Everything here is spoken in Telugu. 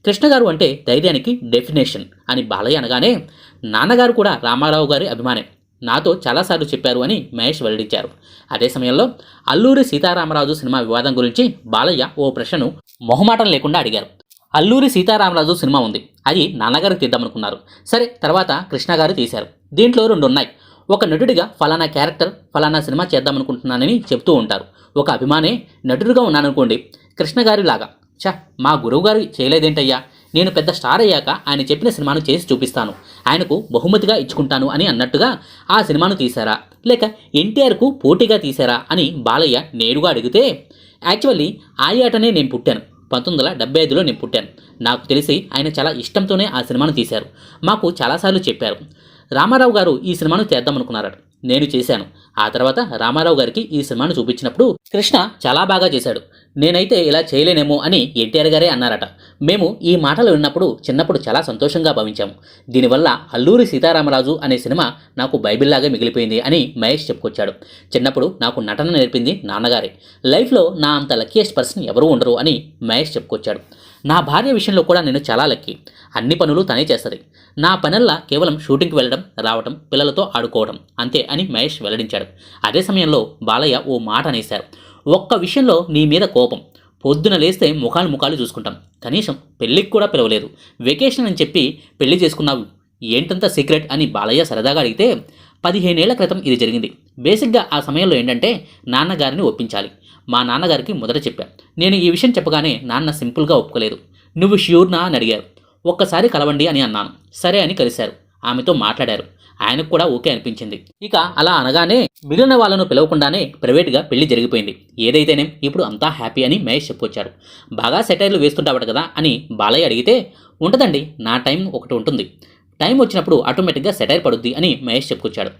కృష్ణ గారు అంటే ధైర్యానికి డెఫినేషన్ అని బాలయ్య అనగానే, నాన్నగారు కూడా రామారావు గారి అభిమానే, నాతో చాలాసార్లు చెప్పారు అని మహేష్ వెల్లడించారు. అదే సమయంలో అల్లూరి సీతారామరాజు సినిమా వివాదం గురించి బాలయ్య ఓ ప్రశ్నను మొహమాటం లేకుండా అడిగారు. అల్లూరి సీతారామరాజు సినిమా ఉంది, అది నాన్నగారికి తీద్దామనుకున్నారు. సరే, తర్వాత కృష్ణ గారు తీశారు. దీంట్లో రెండు ఉన్నాయి. ఒక నటుడిగా ఫలానా క్యారెక్టర్ ఫలానా సినిమా చేద్దామనుకుంటున్నానని చెప్తూ ఉంటారు. ఒక అభిమానే నటుడిగా ఉన్నాననుకోండి, కృష్ణ గారి లాగా చా మా గురువుగారు చేయలేదేంటయ్యా, నేను పెద్ద స్టార్ అయ్యాక ఆయన చెప్పిన సినిమాను చేసి చూపిస్తాను, ఆయనకు బహుమతిగా ఇచ్చుకుంటాను అని అన్నట్టుగా ఆ సినిమాను తీశారా, లేక ఎన్టీఆర్కు పోటీగా తీశారా అని బాలయ్య నేరుగా అడిగితే, యాక్చువల్లీ ఆ ఏటనే నేను పుట్టాను, 1975లో నేను పుట్టాను. నాకు తెలిసి ఆయన చాలా ఇష్టంతోనే ఆ సినిమాను తీశారు. మాకు చాలాసార్లు చెప్పారు. రామారావు గారు ఈ సినిమాను చేద్దామనుకున్నారట, నేను చేశాను. ఆ తర్వాత రామారావు గారికి ఈ సినిమాను చూపించినప్పుడు కృష్ణ చాలా బాగా చేశాడు, నేనైతే ఇలా చేయలేనేమో అని ఎన్టీఆర్ గారే అన్నారట. మేము ఈ మాటలు విన్నప్పుడు చిన్నప్పుడు చాలా సంతోషంగా భావించాము. దీనివల్ల అల్లూరి సీతారామరాజు అనే సినిమా నాకు బైబిల్లాగా మిగిలిపోయింది అని మహేష్ చెప్పుకొచ్చాడు. చిన్నప్పుడు నాకు నటన నేర్పింది నాన్నగారే, లైఫ్లో నా అంత లక్కీయెస్ట్ పర్సన్ ఎవరూ ఉండరు అని మహేష్ చెప్పుకొచ్చాడు. నా భార్య విషయంలో కూడా నేను చాలా లక్కీ, అన్ని పనులు తనే చేస్తుంది. నా పనల్లా కేవలం షూటింగ్కి వెళ్ళడం, రావడం, పిల్లలతో ఆడుకోవడం అంతే అని మహేష్ వెల్లడించాడు. అదే సమయంలో బాలయ్య ఓ మాట అనేశారు. ఒక్క విషయంలో నీ మీద కోపం, పొద్దున లేస్తే ముఖాలు చూసుకుంటాం, కనీసం పెళ్ళికి కూడా పిలవలేదు, వెకేషన్ అని చెప్పి పెళ్లి చేసుకున్నావు, ఏంటంత సీక్రెట్ అని బాలయ్య సరదాగా అడిగితే, 15 ఏళ్ల క్రితం ఇది జరిగింది. బేసిక్గా ఆ సమయంలో ఏంటంటే నాన్నగారిని ఒప్పించాలి. మా నాన్నగారికి మొదట చెప్పాను. నేను ఈ విషయం చెప్పగానే నాన్న సింపుల్గా ఒప్పుకోలేదు. నువ్వు ష్యూర్నా అని అడిగారు. ఒక్కసారి కలవండి అని అన్నాను. సరే అని కలిశారు, ఆమెతో మాట్లాడారు. ఆయనకు కూడా ఓకే అనిపించింది. ఇక అలా అనగానే మిగిలిన వాళ్ళను పిలవకుండానే ప్రైవేట్గా పెళ్లి జరిగిపోయింది. ఏదైతేనే ఇప్పుడు అంతా హ్యాపీ అని మహేష్ చెప్పుకొచ్చాడు. బాగా సెటైర్లు వేస్తుంటావట కదా అని బాలయ్య అడిగితే, ఉంటుందండి, నా టైం ఒకటి ఉంటుంది, టైం వచ్చినప్పుడు ఆటోమేటిక్గా సెటైర్ పడుద్ది అని మహేష్ చెప్పుకొచ్చాడు.